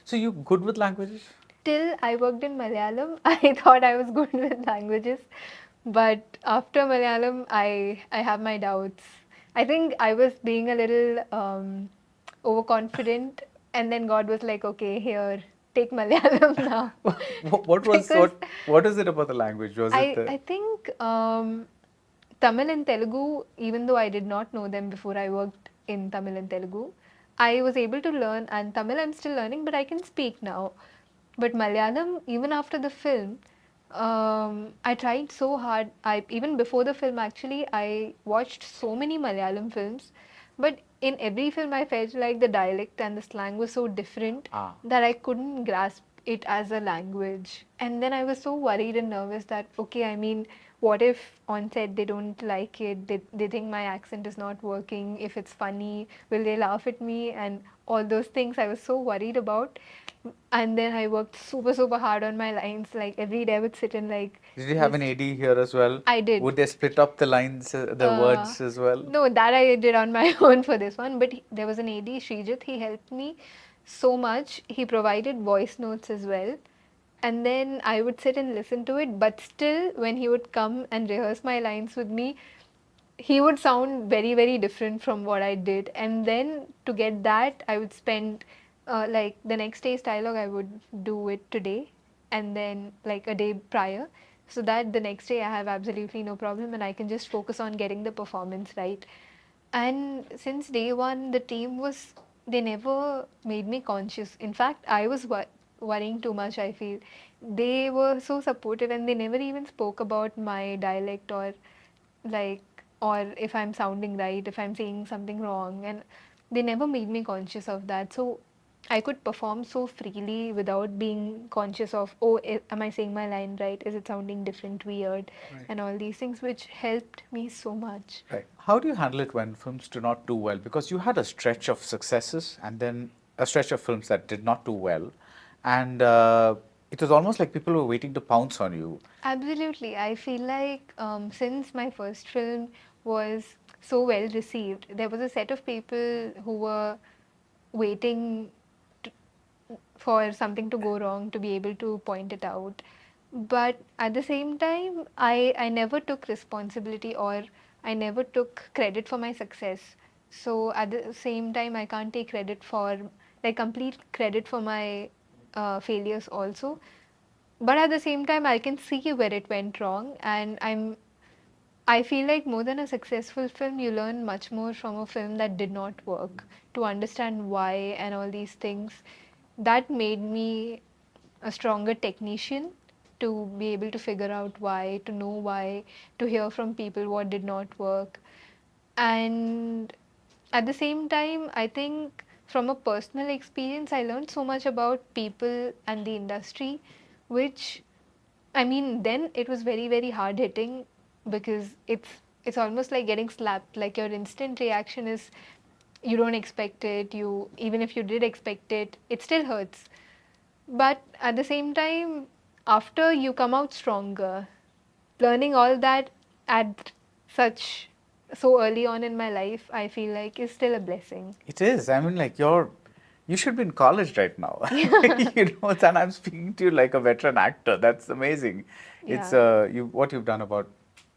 So you good with languages? Till I worked in Malayalam, I thought I was good with languages. But after Malayalam, I have my doubts. I think I was being a little overconfident, and then God was like, okay, here, take Malayalam now. Because What is it about the language? Was it the I think Tamil and Telugu, even though I did not know them before I worked in Tamil and Telugu, I was able to learn, and Tamil I'm still learning, but I can speak now. But Malayalam, even after the film, I tried so hard. I even before the film, actually, I watched so many Malayalam films, but in every film, I felt like the dialect and the slang was so different ah? that I couldn't grasp it as a language. And then I was so worried and nervous that, okay, I mean, what if on set they don't like it? They think my accent is not working. If it's funny, will they laugh at me? And all those things I was so worried about. And then I worked super, super hard on my lines. Like every day I would sit and like Did you have an just, AD here as well? I did. Would they split up the lines, the Uh, words as well? no, that I did on my own for this one. But there was an AD, Srijit. He helped me so much. He provided voice notes as well. And then I would sit and listen to it. But still, when he would come and rehearse my lines with me, he would sound very, very different from what I did. And then to get that, I would spend like the next day's dialogue, I would do it today and then like a day prior, so that the next day I have absolutely no problem and I can just focus on getting the performance right. And since day one, the team was, they never made me conscious. In fact, I was worrying too much, I feel. They were so supportive and they never even spoke about my dialect or like, or if I'm sounding right, if I'm saying something wrong. And they never made me conscious of that. So I could perform so freely without being conscious of, oh, am I saying my line right? Is it sounding different, weird? Right. And all these things, which helped me so much. Right. How do you handle it when films do not do well? Because you had a stretch of successes and then a stretch of films that did not do well. And it was almost like people were waiting to pounce on you. Absolutely. I feel like since my first film was so well received, there was a set of people who were waiting to, for something to go wrong to be able to point it out. But at the same time, I never took responsibility or I never took credit for my success. So at the same time, I can't take credit for, like, complete credit for my failures also. But at the same time, I can see where it went wrong, and I feel like more than a successful film, you learn much more from a film that did not work, to understand why and all these things. That made me a stronger technician, to be able to figure out why, to know why, to hear from people what did not work. And at the same time, I think from a personal experience, I learned so much about people and the industry, which, I mean, then it was very, very hard hitting, because it's almost like getting slapped. Like your instant reaction is, you don't expect it. You, even if you did expect it, it still hurts. But at the same time, after you come out stronger, learning all that at such so early on in my life, I feel like is still a blessing. It is. I mean, like you should be in college right now. You know, and I'm speaking to you like a veteran actor. That's amazing. It's Yeah. what you've done about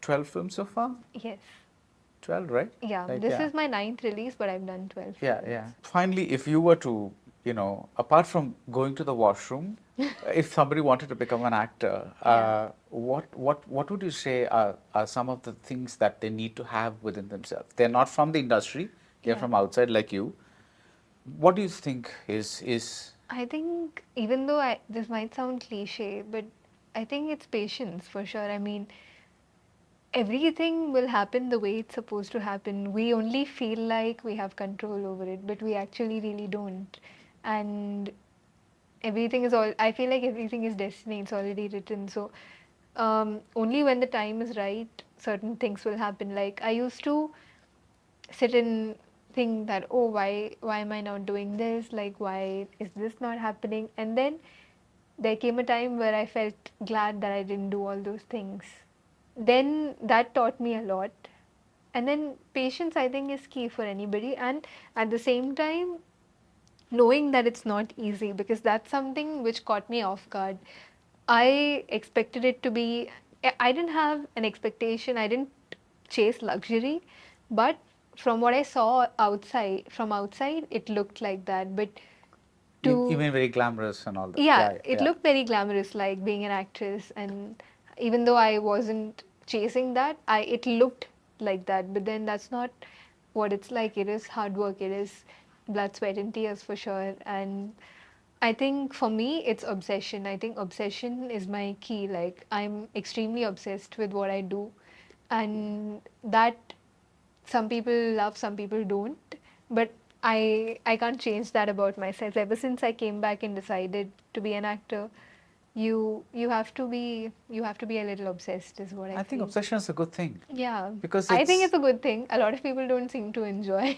12 films so far? Yes. 12, right? Yeah. Like This yeah. is my ninth release, but I've done 12 Yeah, films. yeah. Finally, if you were to, apart from going to the washroom, if somebody wanted to become an actor, Yeah. what would you say are some of the things that they need to have within themselves? They're not from the industry, they're Yeah. from outside like you. What do you think is I think even though this might sound cliche, but I think it's patience for sure. I mean, everything will happen the way it's supposed to happen. We only feel like we have control over it, but we actually really don't. And everything is all, I feel like everything is destiny, it's already written. So only when the time is right, certain things will happen. Like I used to sit and think that, oh, why am I not doing this, like why is this not happening, and then there came a time where I felt glad that I didn't do all those things. Then that taught me a lot. And then patience, I think, is key for anybody. And at the same time, knowing that it's not easy, because that's something which caught me off guard. I expected it to be, I didn't have an expectation, I didn't chase luxury, but from what I saw outside, from outside, it looked like that. But You to, mean very glamorous and all that? yeah, Yeah, it yeah. looked very glamorous, like being an actress, and even though I wasn't chasing that, I it looked like that. But then that's not what it's like. It is hard work. It is blood, sweat, and tears for sure. And I think for me, it's obsession. I think obsession is my key. Like, I'm extremely obsessed with what I do, and that some people love, some people don't. But I can't change that about myself. Ever since I came back and decided to be an actor, you have to be a little obsessed, is what I I think feel. obsession is a good thing Yeah, because I think it's it's a good thing. A lot of people don't seem to enjoy.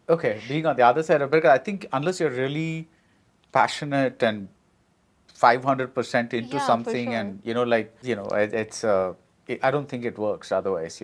okay. Being on the other side of it, I think unless you're really passionate and 500% into Yeah, for something, sure. and it's I don't think it works otherwise.